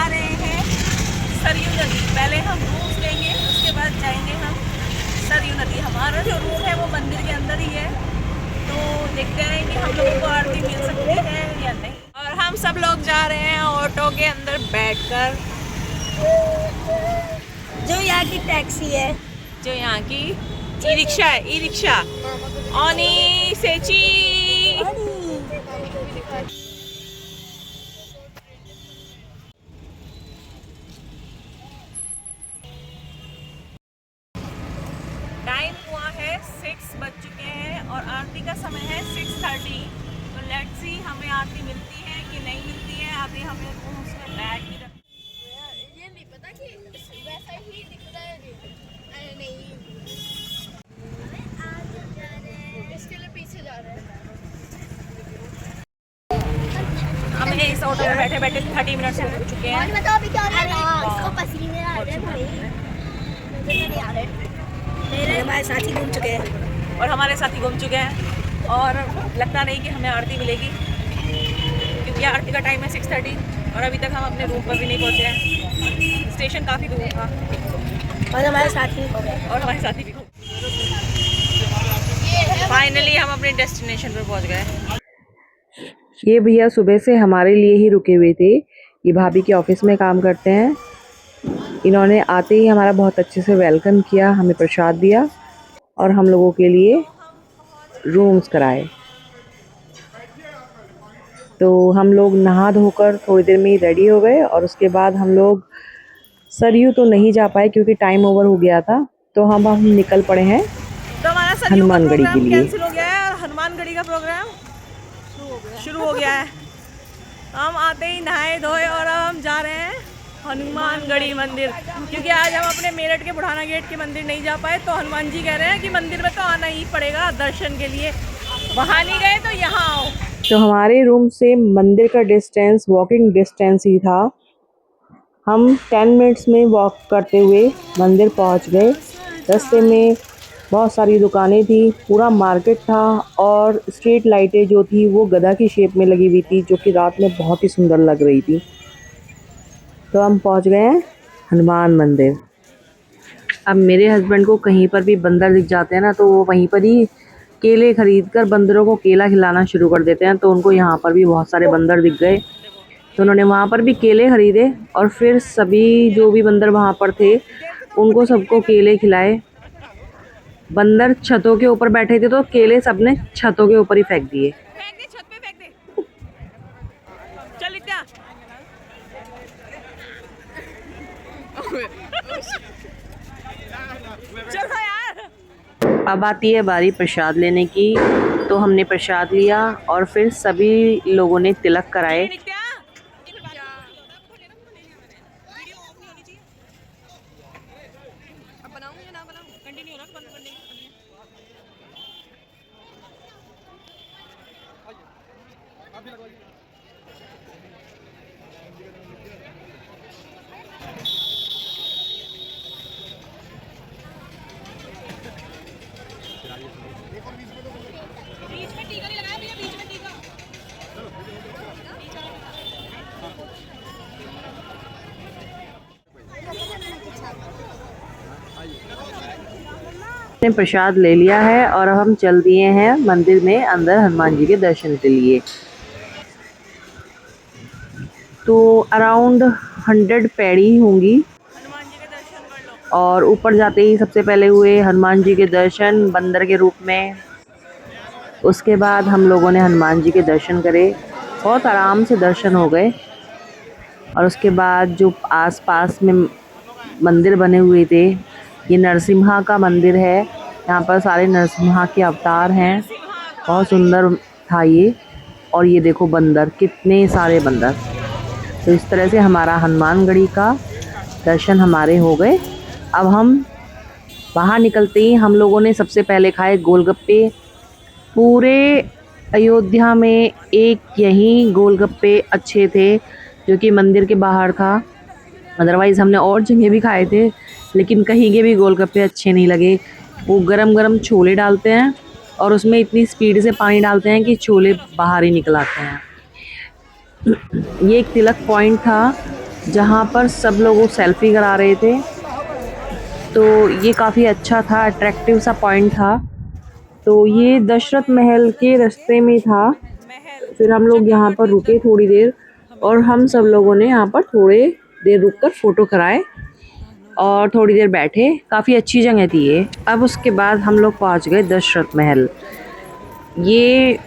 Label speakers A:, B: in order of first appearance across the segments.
A: रहे हैं सरयू नदी। पहले हम रूम्स लेंगे, उसके बाद जाएंगे हम सरयू नदी। हमारा जो रूम है वो मंदिर के अंदर ही है, तो देखते हैं कि हम लोगों को आरती मिल सकती है या नहीं। और हम सब लोग जा रहे हैं ऑटो के अंदर बैठकर,
B: जो यहाँ की टैक्सी है,
A: जो यहाँ की ई रिक्शा है, ई रिक्शा ओनी सेची। टाइम हुआ है 6 बज चुके हैं और आरती का समय है 6:30। तो लेट्स सी हमें आरती मिलती है कि नहीं मिलती है। अभी हमें रूम्स में बैग ही रख,
B: ये नहीं पता कि वैसा ही दिखता है। नहीं, इसके लिए पीछे जा रहे हैं।
A: हमें इस ऑटो में बैठे बैठे 30 मिनट से रुक चुके हैं।
B: बताओ अभी क्या हो रहा है? इसको पसीने आ रहे हैं भाई, मुझे नहीं आ रहे। मेरे हमारे साथी घूम चुके हैं
A: और हमारे साथी घूम चुके हैं और लगता नहीं कि हमें आरती मिलेगी, क्योंकि आरती का टाइम है 6:30 और अभी तक हम अपने रूम पर भी नहीं पहुंचे हैं। स्टेशन काफ़ी दूर था
B: और हमारे साथी भी खो गए।
A: और हमारे साथी भी खो। फाइनली हम अपने डेस्टिनेशन पर पहुंच गए।
C: ये भैया सुबह से हमारे लिए ही रुके हुए थे। ये भाभी के ऑफिस में काम करते हैं। इन्होंने आते ही हमारा बहुत अच्छे से वेलकम किया, हमें प्रसाद दिया और हम लोगों के लिए रूम्स कराए। तो हम लोग नहा धोकर थोड़ी देर में ही रेडी हो गए और उसके बाद हम लोग सरयू तो नहीं जा पाए क्योंकि टाइम ओवर हो गया था। तो हम निकल पड़े हैं
A: तो हमारा सरयू का
C: हनुमानगढ़ी के
A: प्रोग्राम
C: लिए।
A: कैंसिल हो गया है और हनुमानगढ़ी का प्रोग्राम शुरू हो गया है। हम आते ही नहाए धोए और अब हम जा रहे हैं हनुमानगढ़ी मंदिर, क्योंकि आज हम अपने मेरठ के बुढ़ाना गेट के मंदिर नहीं जा पाए। तो हनुमान जी कह रहे हैं कि मंदिर में तो आना ही पड़ेगा दर्शन के लिए, वहाँ नहीं गए तो यहाँ आओ।
C: तो हमारे रूम से मंदिर का डिस्टेंस वॉकिंग डिस्टेंस ही था। हम 10 मिनट्स में वॉक करते हुए मंदिर पहुंच गए। रास्ते में बहुत सारी दुकानें थी, पूरा मार्केट था और स्ट्रीट लाइटें जो थी वो गधा की शेप में लगी हुई थी, जो कि रात में बहुत ही सुंदर लग रही थी। तो हम पहुंच गए हैं हनुमान मंदिर। अब मेरे हस्बैंड को कहीं पर भी बंदर दिख जाते हैं ना, तो वो वहीं पर ही केले खरीद कर बंदरों को केला खिलाना शुरू कर देते हैं। तो उनको यहाँ पर भी बहुत सारे बंदर दिख गए, तो उन्होंने वहाँ पर भी केले खरीदे और फिर सभी जो भी बंदर वहाँ पर थे उनको सबको केले खिलाए। बंदर छतों के ऊपर बैठे थे तो केले सबने छतों के ऊपर ही फेंक दिए।
A: फेंक दे, छत पे फेंक दे। चल इत्या। चलो यार।
C: अब आती है बारी प्रसाद लेने की। तो हमने प्रसाद लिया और फिर सभी लोगों ने तिलक कराए।
A: बीच में टीका नहीं लगाया भैया, बीच में टीका।
C: ने प्रसाद ले लिया है और हम चल दिए हैं मंदिर में अंदर हनुमान जी के दर्शन के लिए। तो अराउंड 100 पैड़ी होंगी
A: हनुमान जी के दर्शन कर लो।
C: और ऊपर जाते ही सबसे पहले हुए हनुमान जी के दर्शन बंदर के रूप में। उसके बाद हम लोगों ने हनुमान जी के दर्शन करे, बहुत आराम से दर्शन हो गए। और उसके बाद जो आसपास में मंदिर बने हुए थे, ये नरसिम्हा का मंदिर है। यहाँ पर सारे नरसिम्हा के अवतार हैं, बहुत सुंदर था ये। और ये देखो बंदर, कितने सारे बंदर। तो इस तरह से हमारा हनुमानगढ़ी का दर्शन हमारे हो गए। अब हम बाहर निकलते ही हम लोगों ने सबसे पहले खाए गोलगप्पे। पूरे अयोध्या में एक यही गोलगप्पे अच्छे थे जो कि मंदिर के बाहर था। अदरवाइज़ हमने और जगह भी खाए थे, लेकिन कहीं के भी गोलगप्पे अच्छे नहीं लगे। वो गरम गरम छोले डालते हैं और उसमें इतनी स्पीड से पानी डालते हैं कि छोले बाहर ही निकल आते हैं। ये एक तिलक पॉइंट था जहाँ पर सब लोग सेल्फी करा रहे थे। तो ये काफ़ी अच्छा था, अट्रैक्टिव सा पॉइंट था। तो ये दशरथ महल के रास्ते में था। फिर हम लोग यहाँ पर रुके थोड़ी देर और हम सब लोगों ने यहाँ पर थोड़े देर रुककर फ़ोटो कराए और थोड़ी देर बैठे। काफ़ी अच्छी जगह थी ये। अब उसके बाद हम लोग पहुँच गए दशरथ महल। ये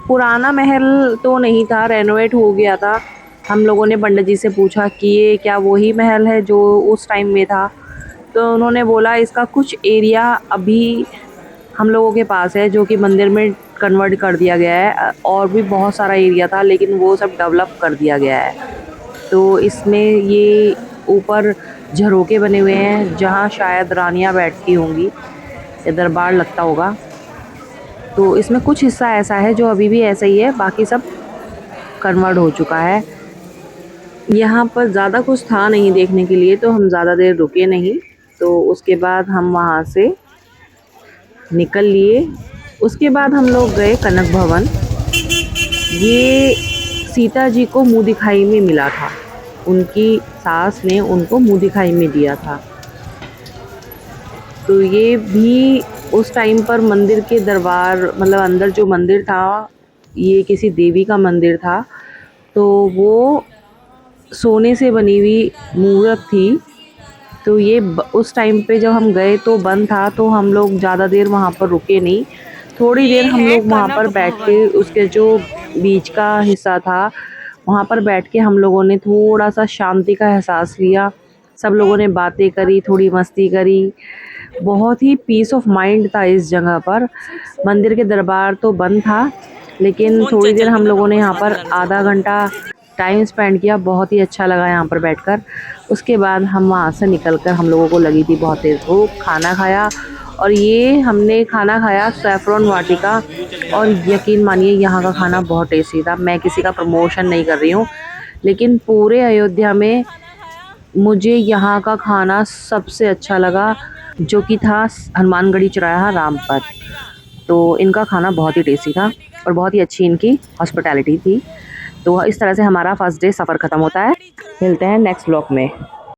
C: पुराना महल तो नहीं था, रेनोवेट हो गया था। हम लोगों ने पंडित जी से पूछा कि ये क्या वही महल है जो उस टाइम में था। तो उन्होंने बोला इसका कुछ एरिया अभी हम लोगों के पास है जो कि मंदिर में कन्वर्ट कर दिया गया है, और भी बहुत सारा एरिया था लेकिन वो सब डेवलप कर दिया गया है। तो इसमें ये ऊपर झरोके बने हुए हैं जहाँ शायद रानियाँ बैठती होंगी या दरबार लगता होगा। तो इसमें कुछ हिस्सा ऐसा है जो अभी भी ऐसा ही है, बाकी सब कन्वर्ट हो चुका है। यहाँ पर ज़्यादा कुछ था नहीं देखने के लिए, तो हम ज़्यादा देर रुके नहीं। तो उसके बाद हम वहाँ से निकल लिए। उसके बाद हम लोग गए कनक भवन। ये सीता जी को मुँह दिखाई में मिला था, उनकी सास ने उनको मुँह दिखाई में दिया था। तो ये भी उस टाइम पर मंदिर के दरबार, मतलब अंदर जो मंदिर था ये किसी देवी का मंदिर था। तो वो सोने से बनी हुई मूर्त थी। तो ये उस टाइम पे जब हम गए तो बंद था, तो हम लोग ज़्यादा देर वहाँ पर रुके नहीं। थोड़ी देर हम लोग वहाँ पर बैठ के, उसके जो बीच का हिस्सा था वहाँ पर बैठ के हम लोगों ने थोड़ा सा शांति का एहसास लिया। सब लोगों ने बातें करी, थोड़ी मस्ती करी। बहुत ही पीस ऑफ माइंड था इस जगह पर। मंदिर के दरबार तो बंद था लेकिन थोड़ी देर हम लोगों ने यहाँ पर आधा घंटा टाइम स्पेंड किया। बहुत ही अच्छा लगा यहाँ पर बैठकर। उसके बाद हम वहाँ से निकलकर, हम लोगों को लगी थी बहुत तेज़ भूख, खाना खाया। और ये हमने खाना खाया सैफरन वाटिका, और यकीन मानिए यहाँ का खाना बहुत टेस्टी था। मैं किसी का प्रमोशन नहीं कर रही हूँ, लेकिन पूरे अयोध्या में मुझे यहाँ का खाना सबसे अच्छा लगा, जो कि था हनुमानगढ़ी चौराहा रामपथ। तो इनका खाना बहुत ही टेस्टी था और बहुत ही अच्छी इनकी हॉस्पिटैलिटी थी। तो इस तरह से हमारा फर्स्ट डे सफ़र ख़त्म होता है। मिलते हैं नेक्स्ट व्लॉग में।